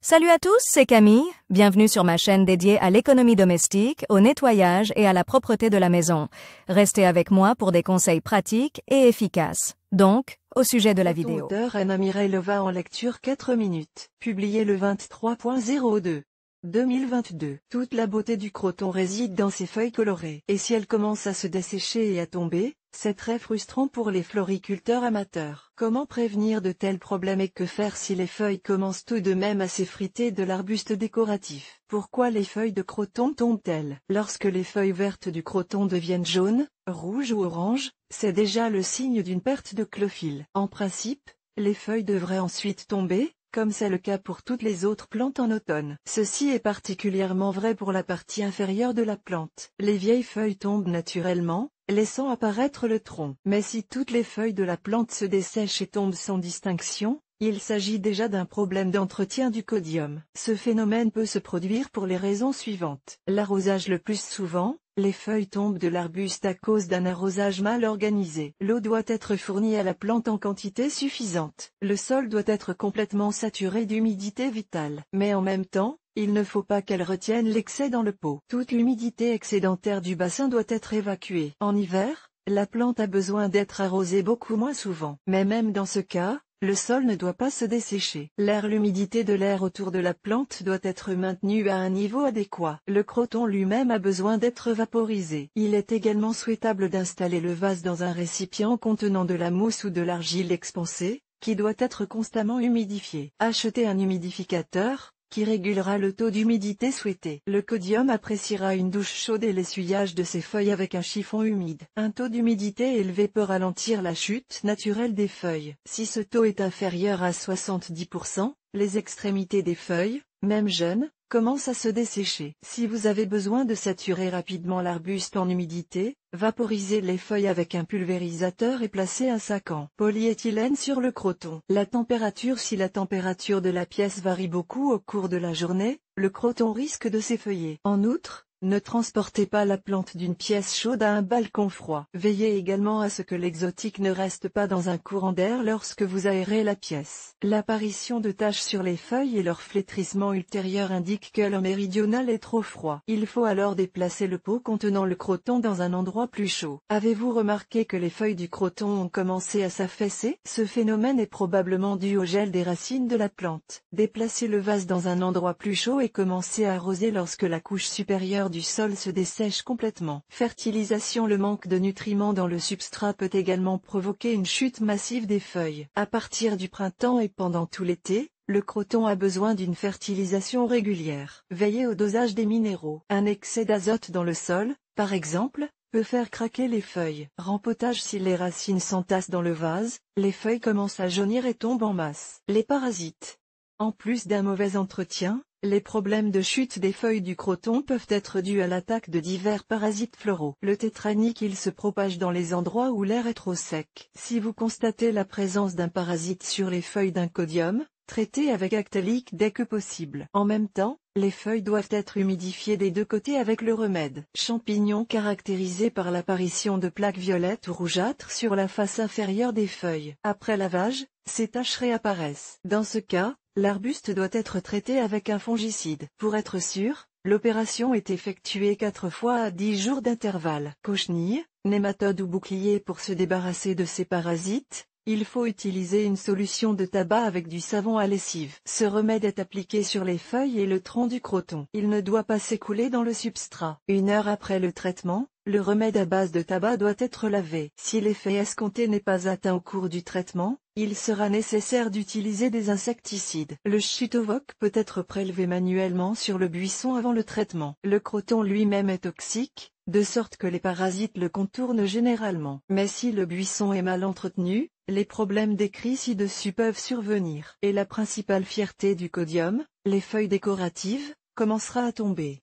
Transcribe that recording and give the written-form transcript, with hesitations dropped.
Salut à tous, c'est Camille. Bienvenue sur ma chaîne dédiée à l'économie domestique, au nettoyage et à la propreté de la maison. Restez avec moi pour des conseils pratiques et efficaces. Donc, au sujet de la vidéo. Auteur Anna Mireille Leva en lecture 4 minutes. Publié le 23.02. 2022. Toute la beauté du croton réside dans ses feuilles colorées. Et si elles commencent à se dessécher et à tomber, c'est très frustrant pour les floriculteurs amateurs. Comment prévenir de tels problèmes et que faire si les feuilles commencent tout de même à s'effriter de l'arbuste décoratif? Pourquoi les feuilles de croton tombent-elles? Lorsque les feuilles vertes du croton deviennent jaunes, rouges ou oranges, c'est déjà le signe d'une perte de chlorophylle. En principe, les feuilles devraient ensuite tomber, comme c'est le cas pour toutes les autres plantes en automne. Ceci est particulièrement vrai pour la partie inférieure de la plante. Les vieilles feuilles tombent naturellement, laissant apparaître le tronc. Mais si toutes les feuilles de la plante se dessèchent et tombent sans distinction, il s'agit déjà d'un problème d'entretien du codium. Ce phénomène peut se produire pour les raisons suivantes. L'arrosage le plus souvent, les feuilles tombent de l'arbuste à cause d'un arrosage mal organisé. L'eau doit être fournie à la plante en quantité suffisante. Le sol doit être complètement saturé d'humidité vitale. Mais en même temps, il ne faut pas qu'elle retienne l'excès dans le pot. Toute l'humidité excédentaire du bassin doit être évacuée. En hiver, la plante a besoin d'être arrosée beaucoup moins souvent. Mais même dans ce cas, le sol ne doit pas se dessécher. L'humidité de l'air autour de la plante doit être maintenue à un niveau adéquat. Le croton lui-même a besoin d'être vaporisé. Il est également souhaitable d'installer le vase dans un récipient contenant de la mousse ou de l'argile expansée, qui doit être constamment humidifié. Achetez un humidificateur, qui régulera le taux d'humidité souhaité. Le codium appréciera une douche chaude et l'essuyage de ses feuilles avec un chiffon humide. Un taux d'humidité élevé peut ralentir la chute naturelle des feuilles. Si ce taux est inférieur à 70%, les extrémités des feuilles, même jeunes, commencent à se dessécher. Si vous avez besoin de saturer rapidement l'arbuste en humidité, vaporisez les feuilles avec un pulvérisateur et placez un sac en polyéthylène sur le croton. La température. Si la température de la pièce varie beaucoup au cours de la journée, le croton risque de s'effeuiller. En outre, ne transportez pas la plante d'une pièce chaude à un balcon froid. Veillez également à ce que l'exotique ne reste pas dans un courant d'air lorsque vous aérez la pièce. L'apparition de taches sur les feuilles et leur flétrissement ultérieur indiquent que le méridional est trop froid. Il faut alors déplacer le pot contenant le croton dans un endroit plus chaud. Avez-vous remarqué que les feuilles du croton ont commencé à s'affaisser? Ce phénomène est probablement dû au gel des racines de la plante. Déplacez le vase dans un endroit plus chaud et commencez à arroser lorsque la couche supérieure du sol se dessèche complètement. Fertilisation. Le manque de nutriments dans le substrat peut également provoquer une chute massive des feuilles. À partir du printemps et pendant tout l'été, le croton a besoin d'une fertilisation régulière. Veillez au dosage des minéraux. Un excès d'azote dans le sol, par exemple, peut faire craquer les feuilles. Rempotage. Si les racines s'entassent dans le vase, les feuilles commencent à jaunir et tombent en masse. Les parasites. En plus d'un mauvais entretien, les problèmes de chute des feuilles du croton peuvent être dus à l'attaque de divers parasites floraux. Le tétranique. Il se propage dans les endroits où l'air est trop sec. Si vous constatez la présence d'un parasite sur les feuilles d'un codium, traitez avec Actalic dès que possible. En même temps, les feuilles doivent être humidifiées des deux côtés avec le remède. Champignons. Caractérisés par l'apparition de plaques violettes ou rougeâtres sur la face inférieure des feuilles. Après lavage, ces taches réapparaissent. Dans ce cas, l'arbuste doit être traité avec un fongicide. Pour être sûr, l'opération est effectuée 4 fois à 10 jours d'intervalle. Cochenille, nématode ou bouclier. Pour se débarrasser de ces parasites, il faut utiliser une solution de tabac avec du savon à lessive. Ce remède est appliqué sur les feuilles et le tronc du croton. Il ne doit pas s'écouler dans le substrat. 1 heure après le traitement, le remède à base de tabac doit être lavé. Si l'effet escompté n'est pas atteint au cours du traitement, il sera nécessaire d'utiliser des insecticides. Le Chitovoc peut être prélevé manuellement sur le buisson avant le traitement. Le croton lui-même est toxique, de sorte que les parasites le contournent généralement. Mais si le buisson est mal entretenu, les problèmes décrits ci-dessus peuvent survenir. Et la principale fierté du codium, les feuilles décoratives, commencera à tomber.